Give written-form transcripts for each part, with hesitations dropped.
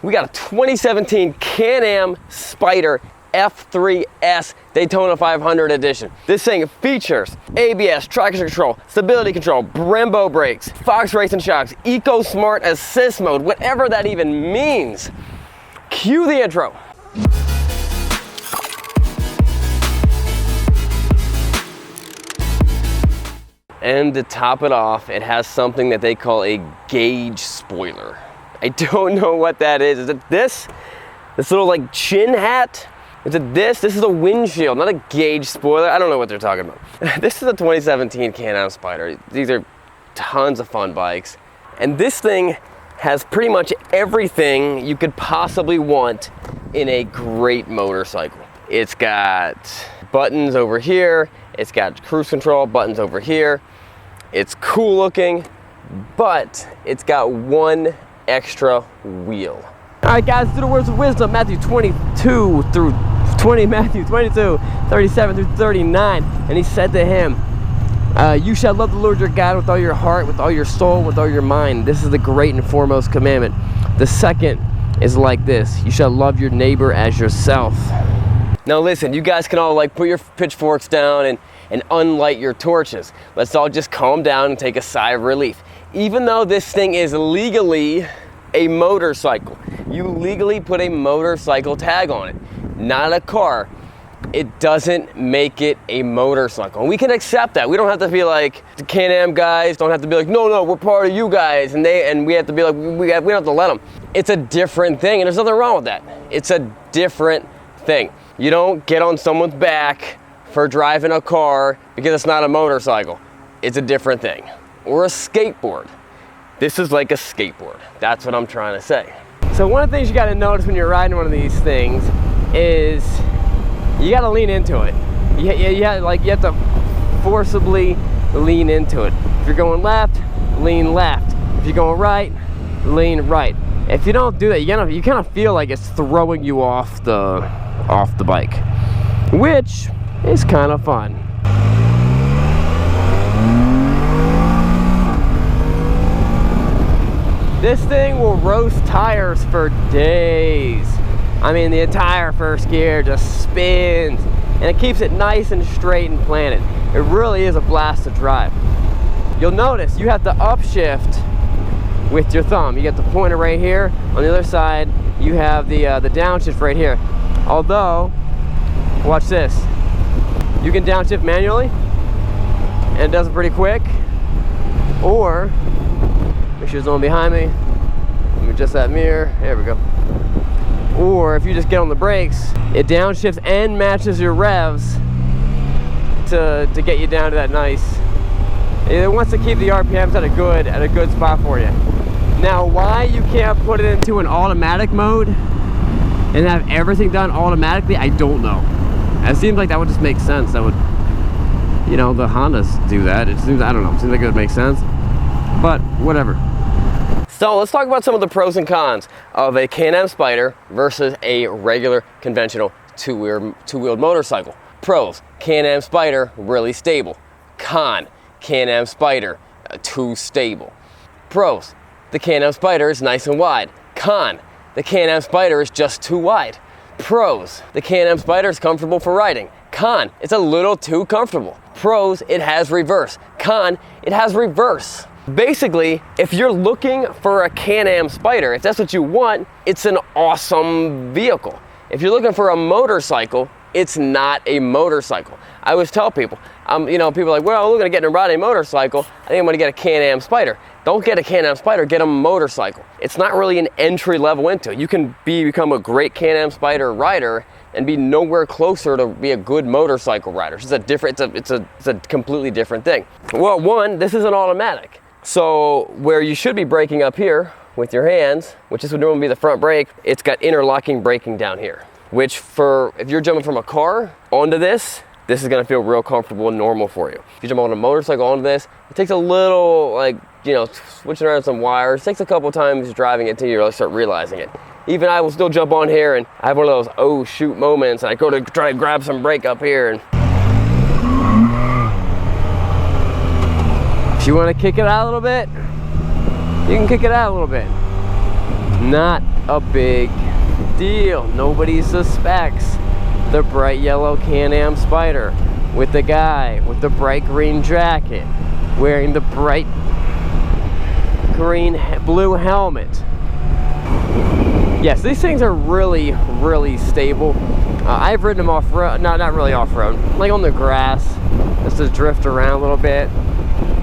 we got a 2017 Can Am Spyder F3S Daytona 500 edition. This thing features ABS, traction control, stability control, Brembo brakes, Fox racing shocks, Eco Smart Assist mode, whatever that even means. Cue the intro. And to top it off, it has something that they call a gauge spoiler. I don't know what that is. Is it this? This little like chin hat? Is it this? This is a windshield, not a gauge spoiler. I don't know what they're talking about. This is a 2017 Can Am Spyder. These are tons of fun bikes. And this thing has pretty much everything you could possibly want in a great motorcycle. It's got buttons over here. It's got cruise control, buttons over here. It's cool looking, but it's got one extra wheel. All right, guys, through the words of wisdom, Matthew 22, 37 through 39. And he said to him, you shall love the Lord your God with all your heart, with all your soul, with all your mind. This is the great and foremost commandment. The second is like this: you shall love your neighbor as yourself. Now listen, you guys can all like put your pitchforks down and unlight your torches. Let's all just calm down and take a sigh of relief. Even though this thing is legally a motorcycle, you legally put a motorcycle tag on it, not a car, it doesn't make it a motorcycle. And we can accept that. We don't have to be like the Can-Am guys, don't have to be like, no, we're part of you guys, and we have to be like, we don't have to let them. It's a different thing, and there's nothing wrong with that. It's a different thing. You don't get on someone's back for driving a car because it's not a motorcycle. It's a different thing. Or a skateboard. This is like a skateboard. That's what I'm trying to say. So one of the things you gotta notice when you're riding one of these things is you gotta lean into it. You have to forcibly lean into it. If you're going left, lean left. If you're going right, lean right. If you don't do that, you kind of feel like it's throwing you off the bike, which is kind of fun. This thing will roast tires for days. I mean, the entire first gear just spins, and it keeps it nice and straight and planted. It really is a blast to drive. You'll notice you have to upshift with your thumb. You get the pointer right here. On the other side, you have the downshift right here. Although, watch this. You can downshift manually, and it does it pretty quick. Or, make sure there's no one behind me. Let me adjust that mirror. There we go. Or if you just get on the brakes, it downshifts and matches your revs to get you down to that nice. It wants to keep the RPMs at a good spot for you. Now, why you can't put it into an automatic mode and have everything done automatically, I don't know. It seems like that would just make sense. That would, you know, the Hondas do that. It seems, I don't know, it seems like it would make sense, but whatever. So let's talk about some of the pros and cons of a Can Am Spyder versus a regular conventional two-wheeled motorcycle. Pros: Can Am Spyder, really stable. Con: Can Am Spyder, too stable. Pros: the Can Am Spyder is nice and wide. Con: the Can Am Spyder is just too wide. Pros: the Can Am Spyder is comfortable for riding. Con: it's a little too comfortable. Pros: it has reverse. Con: it has reverse. Basically, if you're looking for a Can Am Spyder, if that's what you want, it's an awesome vehicle. If you're looking for a motorcycle, it's not a motorcycle. I always tell people, you know, people are like, well, I'm looking at getting a riding motorcycle. I think I'm gonna get a Can Am Spyder. Don't get a Can Am Spyder, get a motorcycle. It's not really an entry level into it. You can become a great Can Am Spyder rider and be nowhere closer to be a good motorcycle rider. It's a completely different thing. Well, one, this is an automatic. So where you should be braking up here with your hands, which this would normally be the front brake, it's got interlocking braking down here, which if you're jumping from a car onto this is gonna feel real comfortable and normal for you. If you jump on a motorcycle onto this, it takes a little, like, you know, switching around some wires. It takes a couple times driving it until you really start realizing it. Even I will still jump on here and I have one of those oh shoot moments, and I go to try to grab some brake up here, and if you want to kick it out a little bit, you can kick it out a little bit. Not a big deal. Nobody suspects the bright yellow Can Am Spyder with the guy with the bright green jacket wearing the bright blue helmet. Yes, these things are really, really stable. I've ridden them off-road, not really off-road, like on the grass, just to drift around a little bit.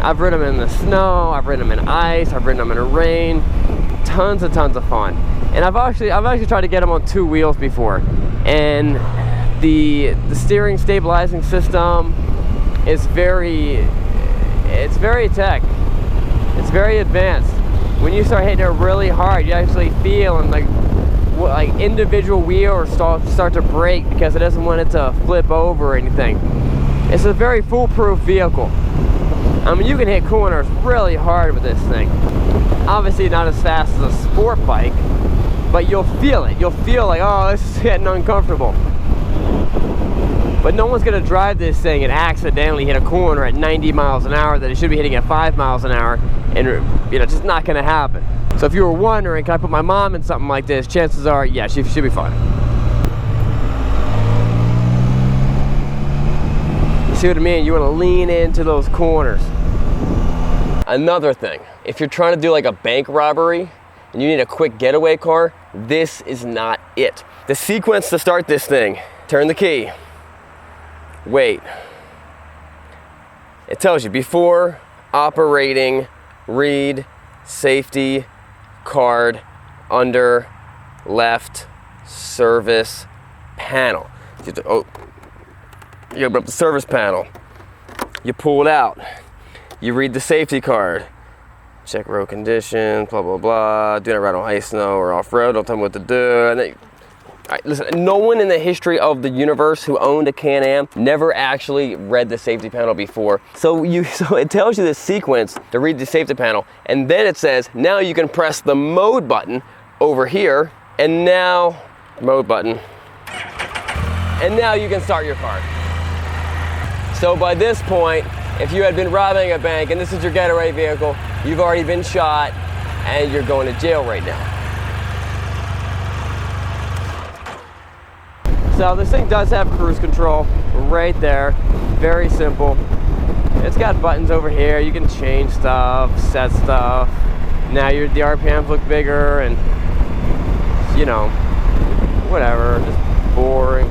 I've ridden them in the snow, I've ridden them in ice, I've ridden them in the rain. Tons and tons of fun. And I've actually tried to get them on 2 wheels before, and the steering stabilizing system is very tech. It's very advanced. When you start hitting it really hard, you actually feel and like individual wheels start to break because it doesn't want it to flip over or anything. It's a very foolproof vehicle. I mean, you can hit corners really hard with this thing. Obviously not as fast as a sport bike, but you'll feel it. You'll feel like, oh, this is getting uncomfortable. But no one's gonna drive this thing and accidentally hit a corner at 90 miles an hour that it should be hitting at 5 miles an hour, and you know, it's just not gonna happen. So if you were wondering, can I put my mom in something like this? Chances are, yeah, she should be fine. You see what I mean? You wanna lean into those corners. Another thing, if you're trying to do like a bank robbery and you need a quick getaway car, this is not it. The sequence to start this thing: turn the key, wait. It tells you before operating, read safety card under left service panel. You open up the service panel, you pull it out, you read the safety card, check road conditions, blah, blah, blah, do not ride on ice, snow, or off-road, don't tell me what to do. And then, all right, listen, no one in the history of the universe who owned a Can Am never actually read the safety panel before. So it tells you this sequence to read the safety panel, and then it says, now you can press the mode button over here, and now, mode button, and now you can start your car. So by this point, if you had been robbing a bank and this is your getaway vehicle, you've already been shot and you're going to jail right now. So this thing does have cruise control right there. Very simple. It's got buttons over here. You can change stuff, set stuff. Now the RPMs look bigger and, you know, whatever, just boring.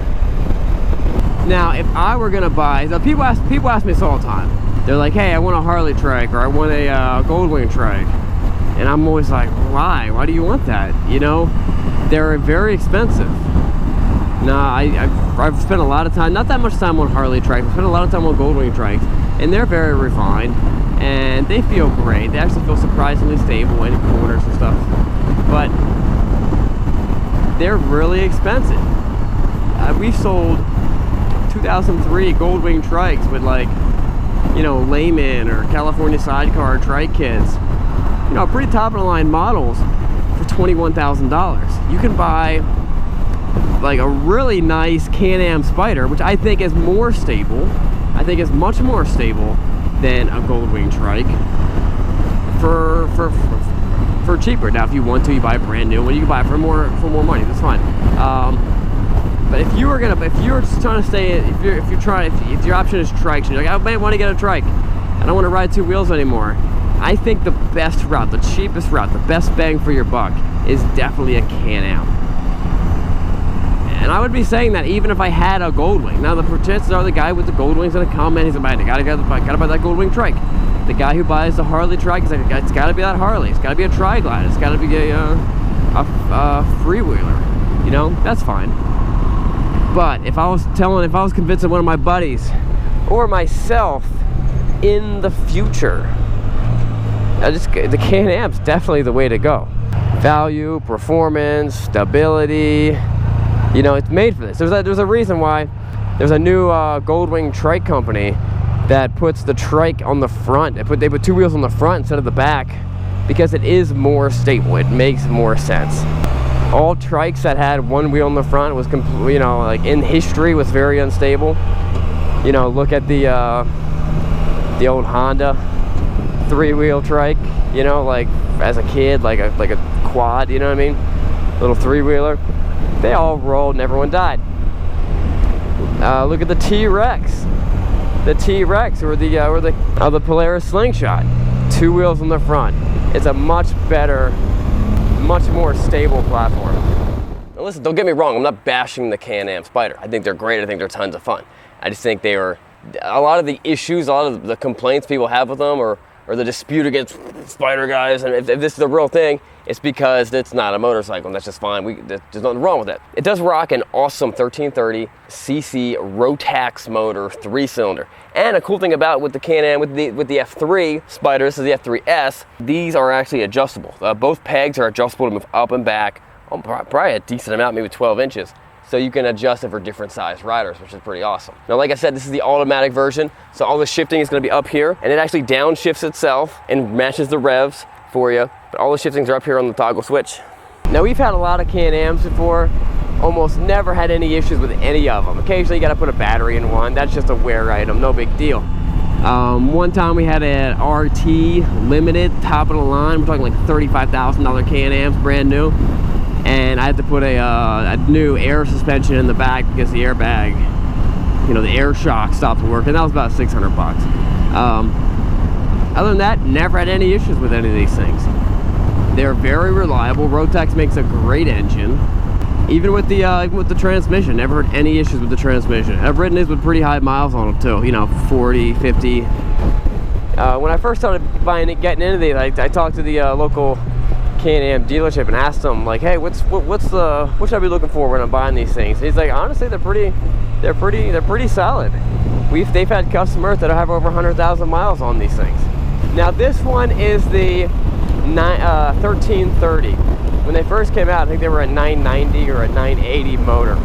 Now, if I were gonna buy, so people ask me this all the time. They're like, hey, I want a Harley trike, or I want a Goldwing trike. And I'm always like, why? Why do you want that? You know, they're very expensive. Now, I've spent a lot of time, not that much time on Harley trikes, I've spent a lot of time on Goldwing trikes, and they're very refined, and they feel great. They actually feel surprisingly stable in corners and stuff. But they're really expensive. We've sold 2003 Goldwing trikes with, like, you know, Layman or California Sidecar trike kits, you know, pretty top of the line models for $21,000. You can buy like a really nice Can Am Spyder, which I think is more stable. I think is much more stable than a Goldwing trike for cheaper. Now, if you want to, you buy a brand new one. You can buy it for more money. That's fine. But if you're just trying to stay, if your option is trikes, and you're like, I may want to get a trike, I don't want to ride 2 wheels anymore, I think the best route, the cheapest route, the best bang for your buck is definitely a Can Am. And I would be saying that even if I had a Goldwing. Now, the chances are the guy with the Goldwing's gonna come in, he's gonna gotta buy that Goldwing trike. The guy who buys the Harley trike is like, it's gotta be that Harley, it's gotta be a Tri-Glide, it's gotta be a freewheeler. You know, that's fine. But if I was convincing one of my buddies or myself in the future, the Can Am's definitely the way to go. Value, performance, stability, you know, it's made for this. There's a reason why there's a new Goldwing trike company that puts the trike on the front. They put 2 wheels on the front instead of the back because it is more stable. It makes more sense. All trikes that had 1 wheel on the front was, you know, like in history was very unstable. You know, look at the old Honda 3-wheel trike. You know, like as a kid, like a quad, you know what I mean? Little three-wheeler. They all rolled and everyone died. Look at the T-Rex. The T-Rex or the Polaris Slingshot. 2 wheels on the front. It's a much better, much more stable platform. Now listen, don't get me wrong, I'm not bashing the Can Am Spyder. I think they're great, I think they're tons of fun. I just think they are, a lot of the issues, a lot of the complaints people have with them, or the dispute against Spyder guys, and if this is a real thing, it's because it's not a motorcycle, and that's just fine. There's nothing wrong with that. It does rock an awesome 1330cc Rotax motor, 3-cylinder. And a cool thing about with the Can-Am, with the F3 Spyder, this is the F3S, these are actually adjustable. Both pegs are adjustable to move up and back, probably a decent amount, maybe 12 inches. So you can adjust it for different size riders, which is pretty awesome. Now, like I said, this is the automatic version, so all the shifting is gonna be up here, and it actually downshifts itself and matches the revs for you, but all the shiftings are up here on the toggle switch. Now, we've had a lot of Can-Ams before, almost never had any issues with any of them. Occasionally you gotta put a battery in one, that's just a wear item, no big deal. One time we had an RT Limited, top of the line, we're talking like $35,000 Can-Ams, brand new. And I had to put a new air suspension in the back because the airbag, you know, the air shock stopped working. That was about 600 bucks. Other than that, never had any issues with any of these things. They're very reliable. Rotax makes a great engine. Even with the transmission, never had any issues with the transmission. I've ridden these with pretty high miles on them too, you know, 40, 50. When I first started getting into these, I talked to the local Can-Am dealership and asked them, like, hey, what should I be looking for when I'm buying these things? And he's like, honestly, they're pretty solid. They've had customers that have over 100,000 miles on these things. Now this one is the 1330. When they first came out, I think they were a 990 or a 980 motor.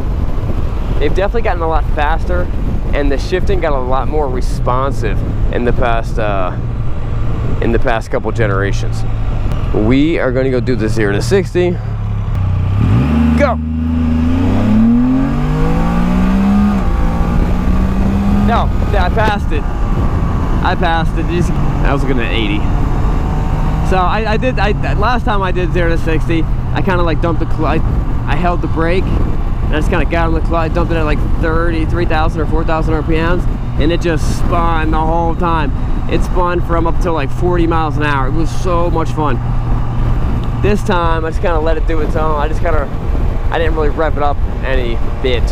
They've definitely gotten a lot faster, and the shifting got a lot more responsive in the past couple generations. We are going to go do the 0 to 60. Go! No, I passed it. I was looking at 80. So last time I did 0 to 60, I kind of like dumped the clutch. I held the brake, and I just kind of got on the clutch, dumped it at like 3,000 or 4,000 RPMs, and it just spun the whole time. It spun from up to like 40 miles an hour. It was so much fun. This time, I just kind of let it do its own. I didn't really rev it up any bit.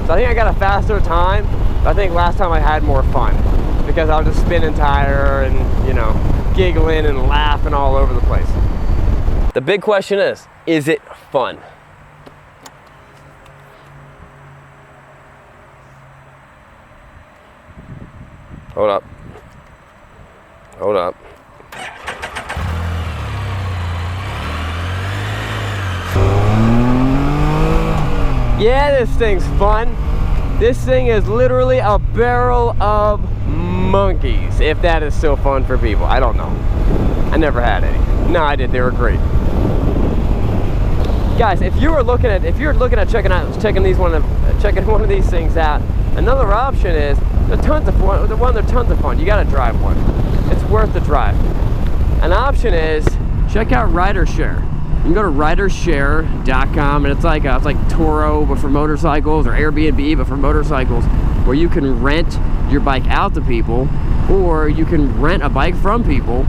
So I think I got a faster time, but I think last time I had more fun because I was just spinning tire and, you know, giggling and laughing all over the place. The big question is it fun? Hold up. Hold up. Yeah, this thing's fun. This thing is literally a barrel of monkeys, if that is still fun for people. I don't know. I never had any. No, I did. They were great. Guys, if you're looking at checking one of these things out, another option is they're tons of fun. You gotta drive one. It's worth the drive. An option is check out RiderShare. You can go to ridershare.com, and it's like Toro but for motorcycles, or Airbnb but for motorcycles, where you can rent your bike out to people, or you can rent a bike from people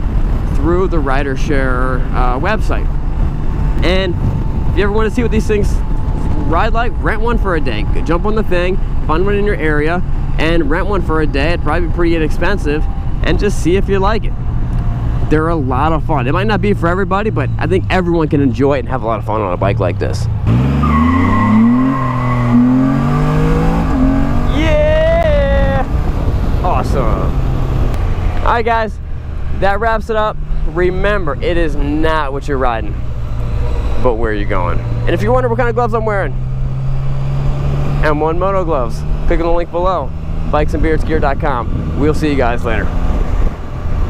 through the RiderShare website. And if you ever want to see what these things ride like, rent one for a day. Jump on the thing, find one in your area, and rent one for a day. It'd probably be pretty inexpensive, and just see if you like it. They're a lot of fun. It might not be for everybody, but I think everyone can enjoy it and have a lot of fun on a bike like this. Yeah! Awesome. All right, guys, that wraps it up. Remember, it is not what you're riding, but where you're going. And if you're wondering what kind of gloves I'm wearing, M1 Moto gloves. Click on the link below, bikesandbeardsgear.com. We'll see you guys later.